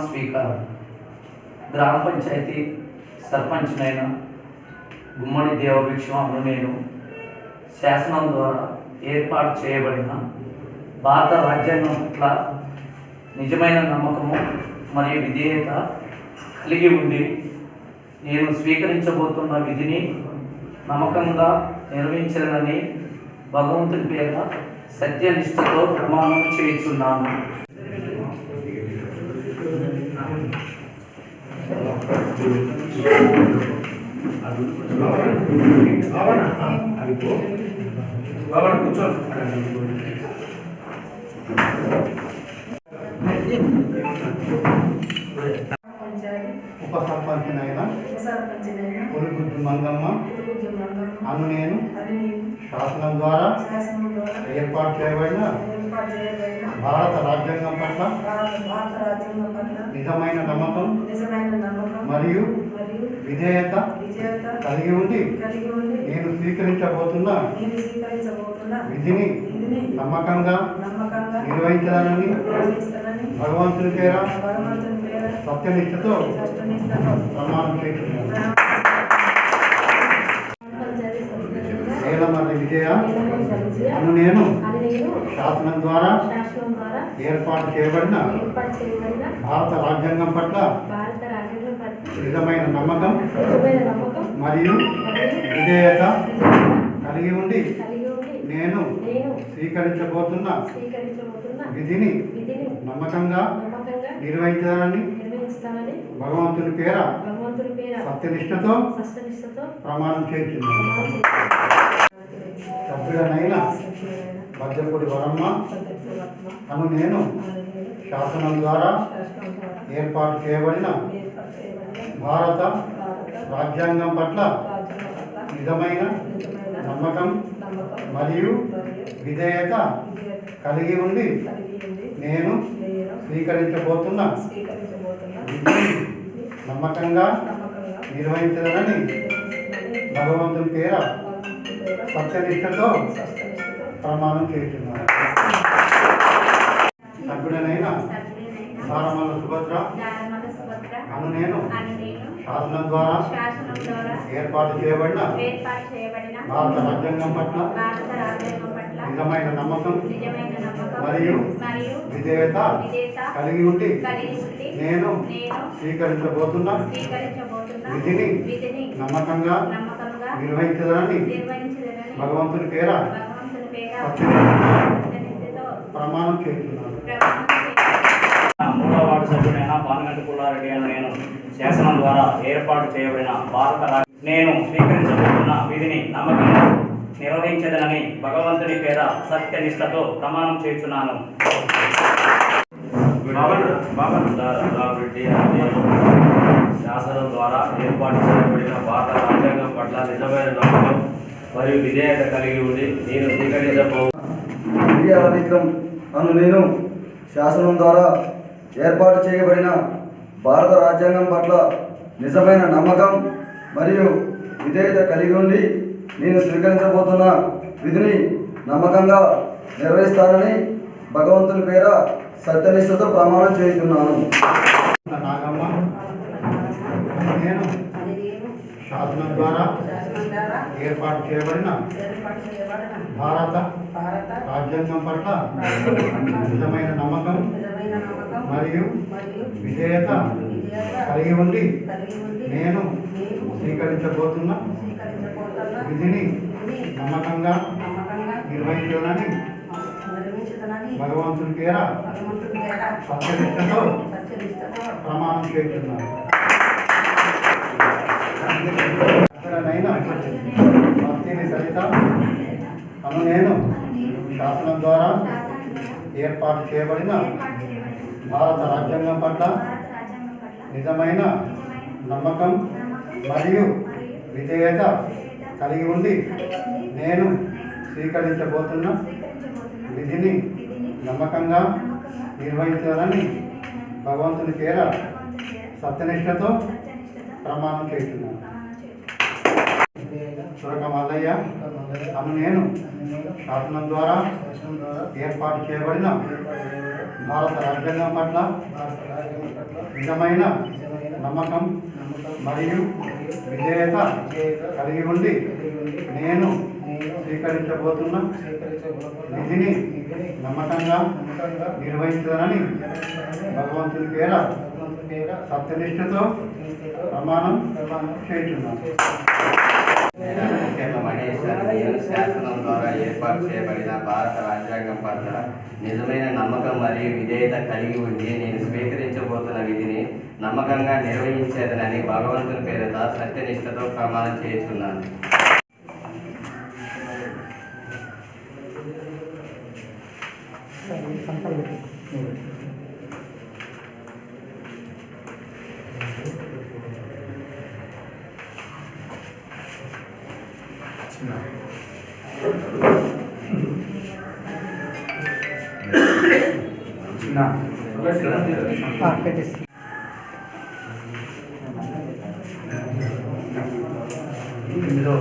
స్వీకారం. గ్రామ పంచాయతీ సర్పంచ్నైన గుమ్మడి దేవభిక్షను నేను శాసనం ద్వారా ఏర్పాటు చేయబడిన భారత రాజ్యాంగం పట్ల నిజమైన నమ్మకము మరియు విధేయత కలిగి ఉండి నేను స్వీకరించబోతున్న విధిని నమ్మకంగా నిర్వహించాలని భగవంతుని పేర సత్యనిష్టతో ప్రమాణం చేస్తున్నాను. ఉప సర్పంచినైన పులిగుజ్జు మంగమ్మ అను నేను శాసనం ద్వారా ఏర్పాటు చేయబడిన భారత రాజ్యాంగం పట్ల నిజమైన నమ్మకం మరియు విధేయత కలిగి ఉండి నేను స్వీకరించబోతున్న విధిని నమ్మకంగా నిర్వహించాలని భగవంతుని పేర సత్యనిష్టతో ప్రమాణం చేస్తున్నాను. విజయ అను నేను శాసనం ద్వారా ఏర్పాటు చేయబడిన భారత రాజ్యాంగం పట్ల నిజమైన నమ్మకం మరియు విధేయత కలిగి ఉండి నేను స్వీకరించబోతున్న విధిని నమ్మకంగా నిర్వహించాలని భగవంతుని పేర సత్యనిష్టతో ప్రమాణం చేస్తున్నాను. సభ్యుడనైన బద్దెపూడి వరమ్మ అను నేను శాసనం ద్వారా ఏర్పాటు చేయబడిన భారత రాజ్యాంగం పట్ల నిజమైన నమ్మకం మరియు విధేయత కలిగి ఉండి నేను స్వీకరించబోతున్న నమ్మకంగా నిర్వహించాలని భగవంతుని పేర సత్యనిష్టతో ప్రమాణం చేస్తున్నాను. సభ్యుడనైన సారమల్ల సుభద్ర అను నేను శాసనం ద్వారా ఏర్పాటు చేయబడిన భారత రాజ్యాంగం పట్ల నిజమైన నమ్మకం మరియు విధేయత కలిగి ఉండి నేను స్వీకరించబోతున్న విధిని నమ్మకంగా నిర్వహించాలని భగవంతుని పేర ప్రమాణం చేస్తున్నాను. మూడవ వార్డు సభ్యుడైన పానగంటి పుల్లారెడ్డి అని నేను శాసనం ద్వారా ఏర్పాటు చేయబడిన భారత నేను స్వీకరించబోతున్న విధిని నమ్మకంగా నిర్వహించదనని భగవంతుని పేర సత్యనిష్టతో ప్రమాణం చేస్తున్నాను. శాసనం ద్వారా ఏర్పాటు చేయబడిన భారత రాజ్యాంగం పట్ల నిజమైన నమ్మకం మరియు విధేయత కలిగి ఉండి నేను విక్రమ్ అను నేను శాసనం ద్వారా ఏర్పాటు చేయబడిన భారత రాజ్యాంగం పట్ల నిజమైన నమ్మకం మరియు విధేయత కలిగి ఉండి నేను స్వీకరించబోతున్న విధిని నమ్మకంగా నిర్వహిస్తానని భగవంతుని పేర సత్యనిష్టతో ప్రమాణం చేస్తున్నాను. నేను శాసనం ద్వారా ఏర్పాటు చేయబడిన భారత రాజ్యాంగం పట్ల నిజమైన నమ్మకం మరియు విధేయత కలిగి ఉండి నేను స్వీకరించబోతున్న విధిని నమ్మకంగా నిర్వహించాలని భగవంతుని పేర సత్యనిష్టతో ప్రమాణం చేస్తున్నాను. భక్తిని సరిత అను నేను శాసనం ద్వారా ఏర్పాటు చేయబడిన భారత రాజ్యాంగం పట్ల నిజమైన నమ్మకం మరియు విధేయత కలిగి ఉండి నేను స్వీకరించబోతున్న విధిని నమ్మకంగా నిర్వహించాలని భగవంతుని పేర సత్యనిష్టతో ప్రమాణం చేస్తున్నాను. తురక మల్లయ్య అను నేను శాసనం ద్వారా ఏర్పాటు చేయబడిన భారత రాజ్యాంగం పట్ల నిజమైన నమ్మకం మరియు విధేయత కలిగి ఉండి నేను స్వీకరించబోతున్న విధిని నమ్మకంగా నిర్వహించాలని భగవంతుని పేర సత్యనిష్టతో ప్రమాణం చేస్తున్నాను. నేను శాసనం ద్వారా ఏర్పాటు చేయబడిన భారత రాజ్యాంగం పట్ల నిజమైన నమ్మకం మరియు విధేయత కలిగి ఉండి నేను స్వీకరించబోతున్న విధిని నమ్మకంగా నిర్వహించేదనని భగవంతుని పేరిట సత్యనిష్టతో ప్రమాణం చేస్తున్నాను. ఇందులో